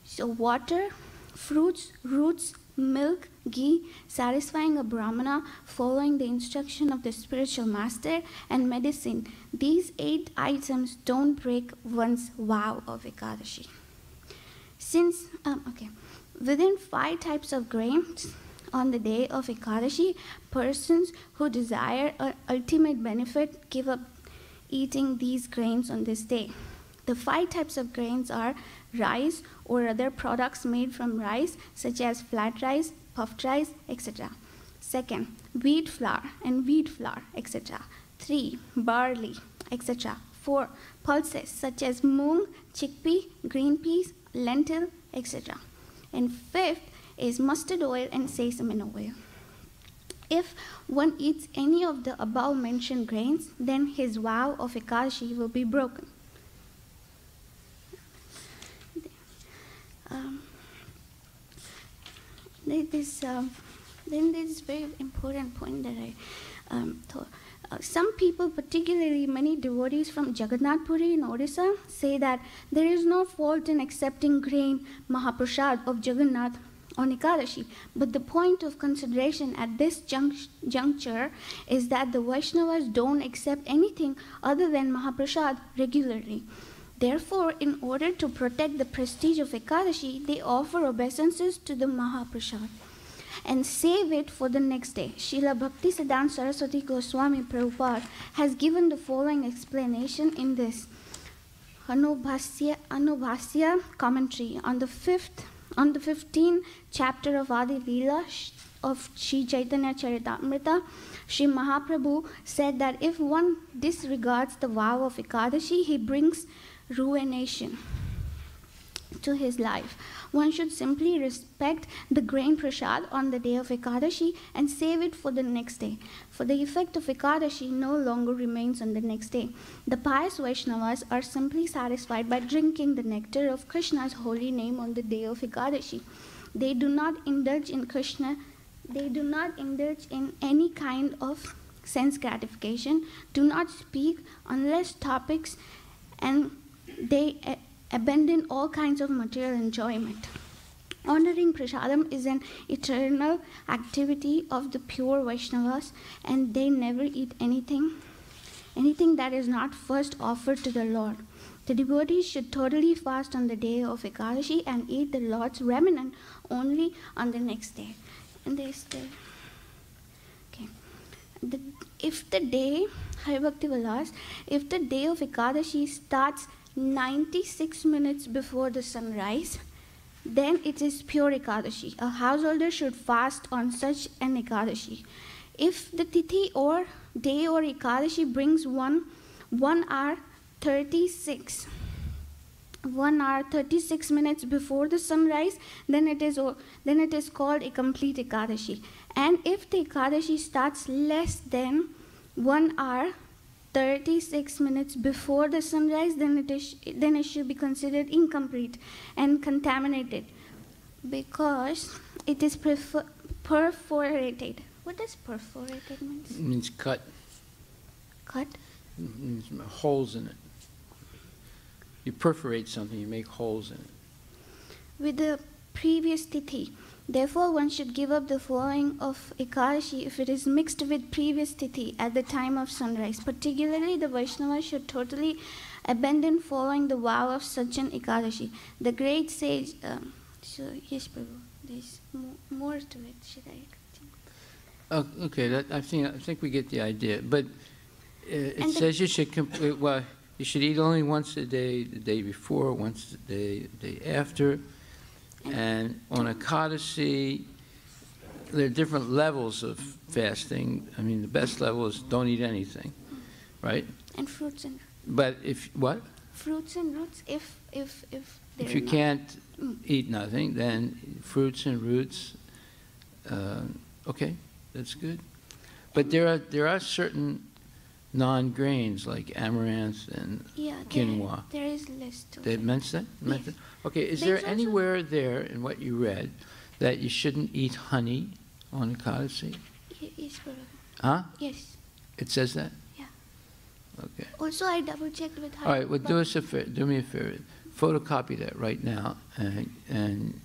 So water, fruits, roots, milk, ghee, satisfying a Brahmana, following the instruction of the spiritual master, and medicine. These 8 items don't break one's vow of Ekadashi. Within 5 types of grains on the day of Ekadashi, persons who desire ultimate benefit give up eating these grains on this day. The 5 types of grains are rice or other products made from rice, such as flat rice, puffed rice, etc. Second, wheat flour and wheat flour, etc. 3, barley, etc. 4, pulses such as moong, chickpea, green peas, lentil, etc. And 5th is mustard oil and sesame oil. If one eats any of the above mentioned grains, then his vow of Ekadashi will be broken. Then this very important point that I thought. Some people, particularly many devotees from Jagannath Puri in Odisha, say that there is no fault in accepting grain Mahaprasad of Jagannath on Ekadashi. But the point of consideration at this juncture is that the Vaishnavas don't accept anything other than Mahaprasad regularly. Therefore, in order to protect the prestige of Ekadashi, they offer obeisances to the Mahaprasad and save it for the next day. Srila Bhaktisiddhanta Saraswati Goswami Prabhupada has given the following explanation in this Anubhasya commentary on the 15th chapter of Adi Leela of Sri Chaitanya Charitamrita. Sri Mahaprabhu said that if one disregards the vow of Ekadashi, he brings ruination to his life. One should simply respect the grain prasad on the day of Ekadashi and save it for the next day. For the effect of Ekadashi no longer remains on the next day. The pious Vaishnavas are simply satisfied by drinking the nectar of Krishna's holy name on the day of Ekadashi. They do not indulge in Krishna. They do not indulge in any kind of sense gratification, do not speak on less topics, and they abandon all kinds of material enjoyment. Honoring prasadam is an eternal activity of the pure Vaishnavas, and they never eat anything that is not first offered to the Lord. The devotees should totally fast on the day of Ekadashi and eat the Lord's remnant only on the next day. And they say, if the day of Ekadashi starts 96 minutes before the sunrise, then it is pure Ekadashi. A householder should fast on such an Ekadashi. If the tithi or day or Ekadashi brings 1 hour 36 minutes before the sunrise, then it is called a complete Ekadashi. And if the Ekadashi starts less than 1 hour 36 minutes before the sunrise, then it should be considered incomplete and contaminated because it is perforated. What does perforated mean? It means cut. Cut? It means holes in it. You perforate something, you make holes in it. With the previous tithi. Therefore, one should give up the following of Ekadashi if it is mixed with previous tithi at the time of sunrise. Particularly, the Vaishnava should totally abandon following the vow of such an Ekadashi. The great sage, yes, Prabhu, there's more to it. Should I continue? Okay, I think we get the idea. But it says you should you should eat only once a day, the day before, once a day, the day after. And on Ekadashi, there are different levels of fasting. I mean, the best level is don't eat anything, right? And fruits and. But if what? Fruits and roots. If you can't eat nothing, then fruits and roots. Okay, that's good. But there are certain non-grains like amaranth and quinoa. There is a list. They mention that? Yes. Okay, is there anywhere there in what you read that you shouldn't eat honey on Ekadashi? Yes, Prabhu. Huh? Yes. It says that? Yeah. Okay. Also, I double-checked with her. All right, well, do me a favor. Photocopy that right now and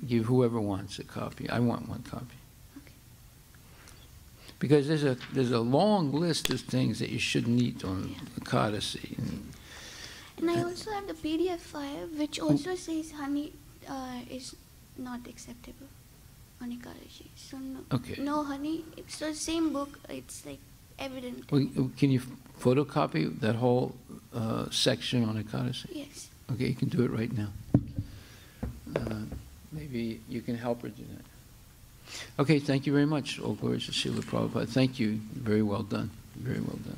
give whoever wants a copy. I want one copy. Because there's a long list of things that you shouldn't eat on Ekadashi. And I also have the PDF file, which also says honey. is not acceptable on Ekadashi. So no, Okay. no honey. So same book, it's like evident. Well, can you photocopy that whole section on Ekadashi? Yes. Okay, you can do it right now. Maybe you can help her do that. Okay, thank you very much. All glories to Srila Prabhupada. Thank you. Very well done. Very well done.